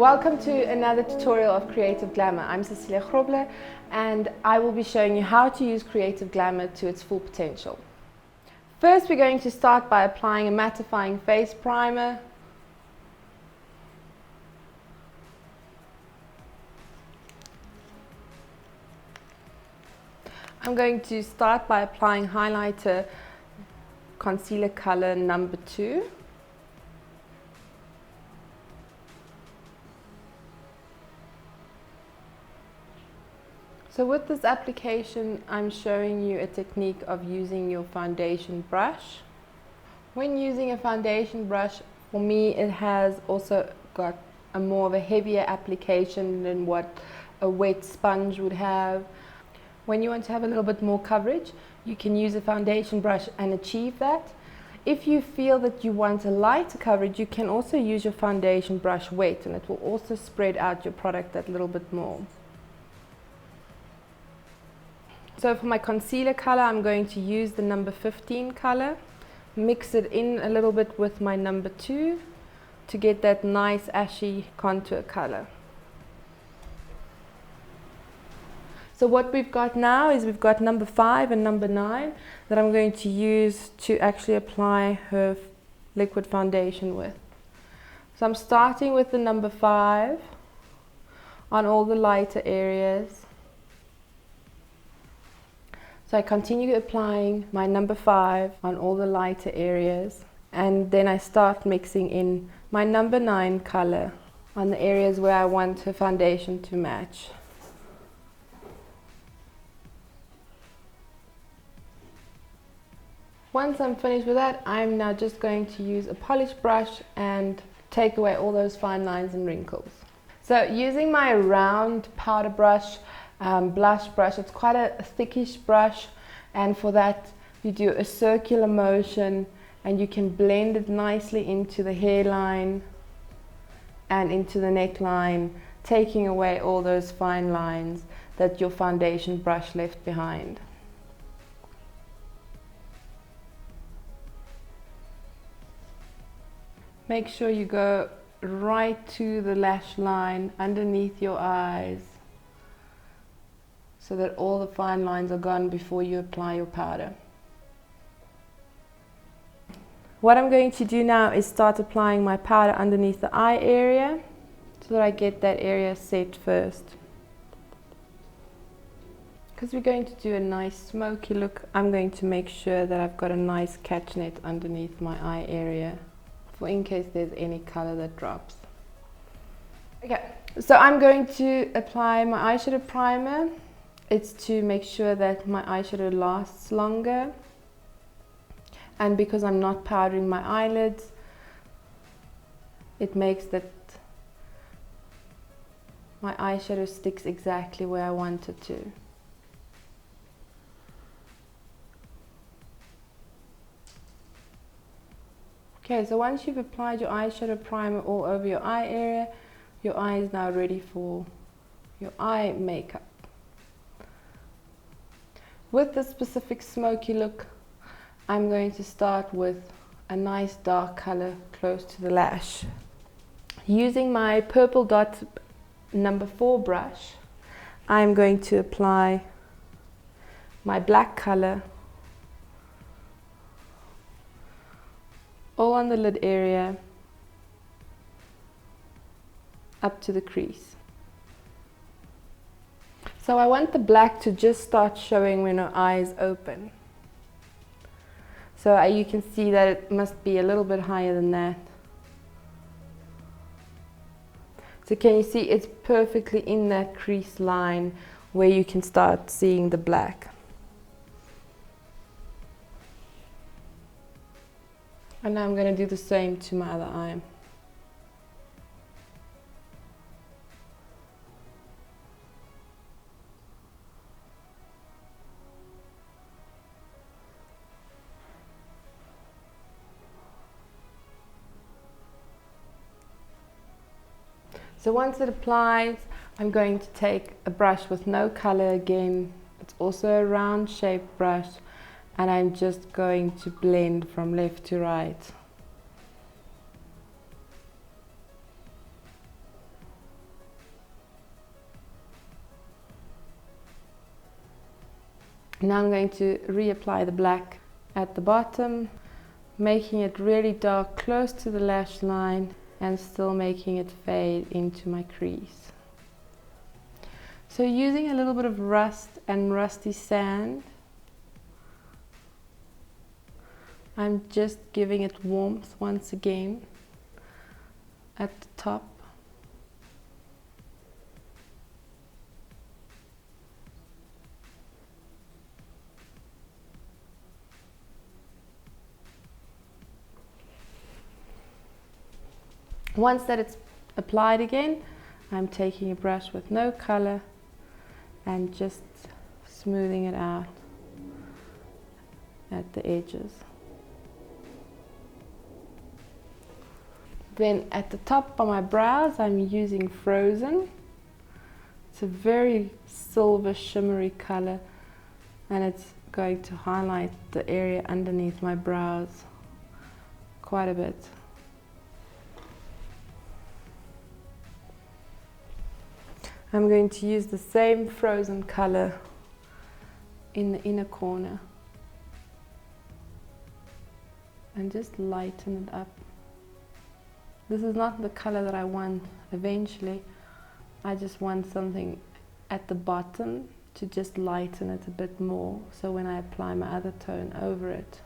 Welcome to another tutorial of Creative Glamour. I'm Cecilia Groble and I will be showing you how to use Creative Glamour to its full potential. First, we're going to start by applying a mattifying face primer. I'm going to start by applying highlighter concealer color number 2. So with this application, I'm showing you a technique of using your foundation brush. When using a foundation brush, for me it has also got a more of a heavier application than what a wet sponge would have. When you want to have a little bit more coverage, you can use a foundation brush and achieve that. If you feel that you want a lighter coverage, you can also use your foundation brush wet and it will also spread out your product that little bit more. So for my concealer color, I'm going to use the number 15 color, mix it in a little bit with my number 2 to get that nice ashy contour color. So what we've got now is we've got number 5 and number 9 that I'm going to use to actually apply her liquid foundation with. So I'm starting with the number 5 on all the lighter areas. So I continue applying my number 5 on all the lighter areas, and then I start mixing in my number 9 color on the areas where I want her foundation to match. Once I'm finished with that, I'm now just going to use a polish brush and take away all those fine lines and wrinkles. So using my round powder brush, blush brush, it's quite a thickish brush, and for that you do a circular motion and you can blend it nicely into the hairline and into the neckline, taking away all those fine lines that your foundation brush left behind. Make sure you go right to the lash line underneath your eyes, so that all the fine lines are gone before you apply your powder. What I'm going to do now is start applying my powder underneath the eye area so that I get that area set first. Because we're going to do a nice smoky look, I'm going to make sure that I've got a nice catch net underneath my eye area for in case there's any color that drops. Okay, so I'm going to apply my eyeshadow primer. It's to make sure that my eyeshadow lasts longer, and because I'm not powdering my eyelids, it makes that my eyeshadow sticks exactly where I want it to. Okay, so once you've applied your eyeshadow primer all over your eye area, your eye is now ready for your eye makeup. With this specific smoky look, I'm going to start with a nice dark color close to the lash. Using my purple dot number 4 brush, I'm going to apply my black color all on the lid area up to the crease. So I want the black to just start showing when her eye is open. So you can see that it must be a little bit higher than that. So can you see it's perfectly in that crease line where you can start seeing the black. And now I'm going to do the same to my other eye. So once it applies, I'm going to take a brush with no color again. It's also a round shaped brush, and I'm just going to blend from left to right. Now I'm going to reapply the black at the bottom, making it really dark close to the lash line and still making it fade into my crease. So using a little bit of rust and rusty sand, I'm just giving it warmth once again at the top. Once that it's applied again, I'm taking a brush with no color and just smoothing it out at the edges. Then at the top of my brows, I'm using Frozen. It's a very silver shimmery color and it's going to highlight the area underneath my brows quite a bit. I'm going to use the same Frozen color in the inner corner and just lighten it up. This is not the color that I want eventually. I just want something at the bottom to just lighten it a bit more, so when I apply my other tone over it,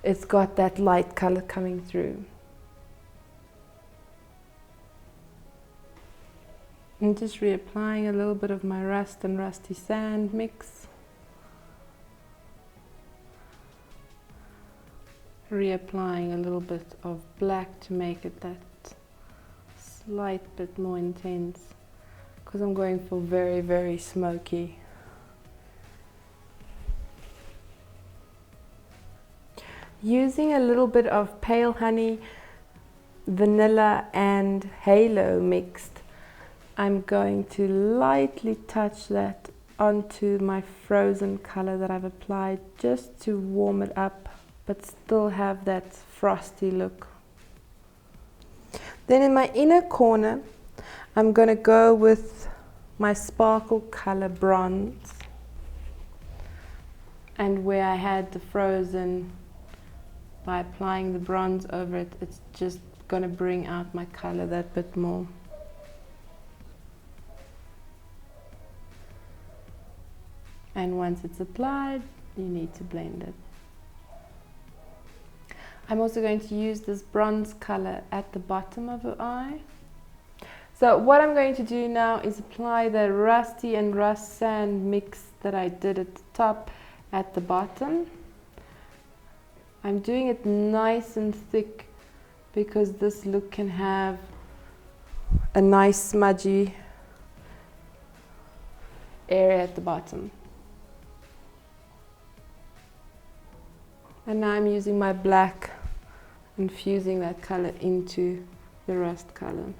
it's got that light color coming through. And just reapplying a little bit of my rust and rusty sand mix. Reapplying a little bit of black to make it that slight bit more intense, because I'm going for very, very smoky. Using a little bit of pale honey, vanilla and halo mixed, I'm going to lightly touch that onto my Frozen color that I've applied just to warm it up, but still have that frosty look. Then in my inner corner, I'm going to go with my sparkle color bronze. And where I had the Frozen, by applying the bronze over it, it's just going to bring out my color that bit more. And once it's applied, you need to blend it. I'm also going to use this bronze color at the bottom of the eye. So what I'm going to do now is apply the rusty and rust sand mix that I did at the top at the bottom. I'm doing it nice and thick because this look can have a nice smudgy area at the bottom. And now I'm using my black, infusing that color into the rust color.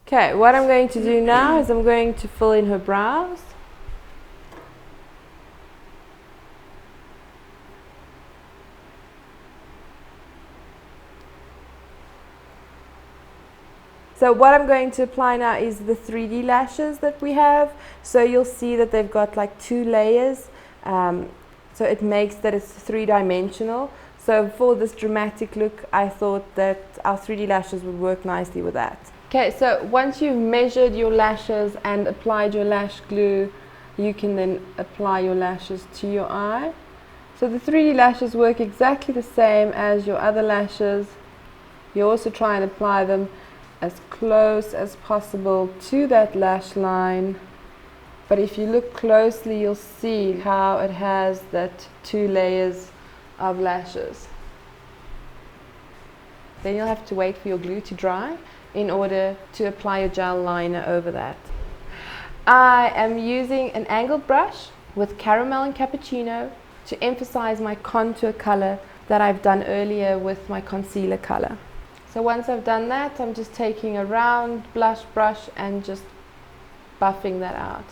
Okay, what I'm going to do now is I'm going to fill in her brows. So what I'm going to apply now is the 3D lashes that we have. So you'll see that they've got like 2 layers. So it makes that it's 3-dimensional. So for this dramatic look, I thought that our 3D lashes would work nicely with that. Okay, so once you've measured your lashes and applied your lash glue, you can then apply your lashes to your eye. So the 3D lashes work exactly the same as your other lashes. You also try and apply them as close as possible to that lash line, but if you look closely you'll see how it has that 2 layers of lashes. Then you'll have to wait for your glue to dry in order to apply your gel liner over that. I am using an angled brush with caramel and cappuccino to emphasize my contour color that I've done earlier with my concealer color. So once I've done that, I'm just taking a round blush brush and just buffing that out.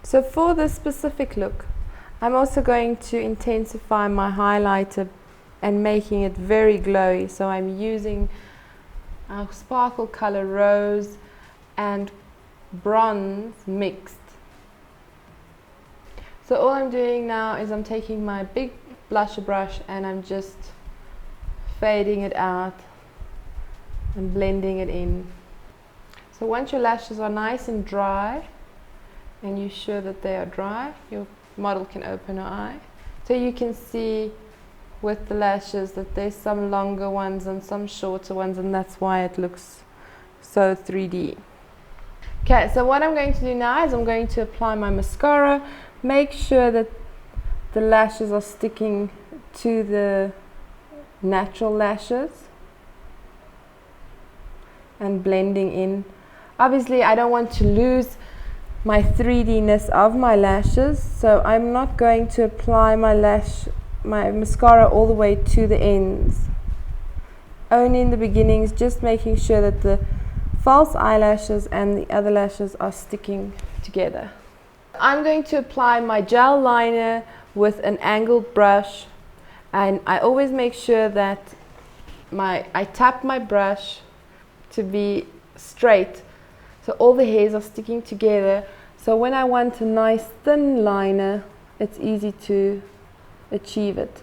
So for this specific look, I'm also going to intensify my highlighter and making it very glowy. So I'm using our sparkle color rose and bronze mixed. So all I'm doing now is I'm taking my big blusher brush and I'm just fading it out and blending it in. So once your lashes are nice and dry, and you're sure that they are dry, your model can open her eye. So you can see with the lashes that there's some longer ones and some shorter ones, and that's why it looks so 3D. Okay, so what I'm going to do now is I'm going to apply my mascara. Make sure that the lashes are sticking to the natural lashes and blending in. Obviously I don't want to lose my 3D-ness of my lashes, so I'm not going to apply my mascara all the way to the ends. Only in the beginnings, just making sure that the false eyelashes and the other lashes are sticking together. I'm going to apply my gel liner with an angled brush, and I always make sure that I tap my brush to be straight, so all the hairs are sticking together. So when I want a nice thin liner, it's easy to achieve it.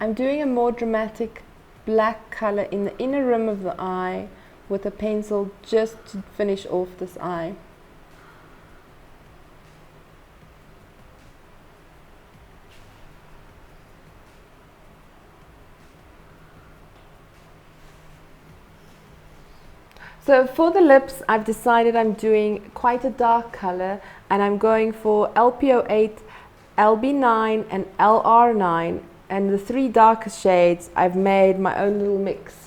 I'm doing a more dramatic black color in the inner rim of the eye with a pencil just to finish off this eye. So for the lips, I've decided I'm doing quite a dark color, and I'm going for LP08, LB9 and LR9, and the three darkest shades I've made my own little mix.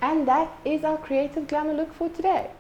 And that is our creative glamour look for today.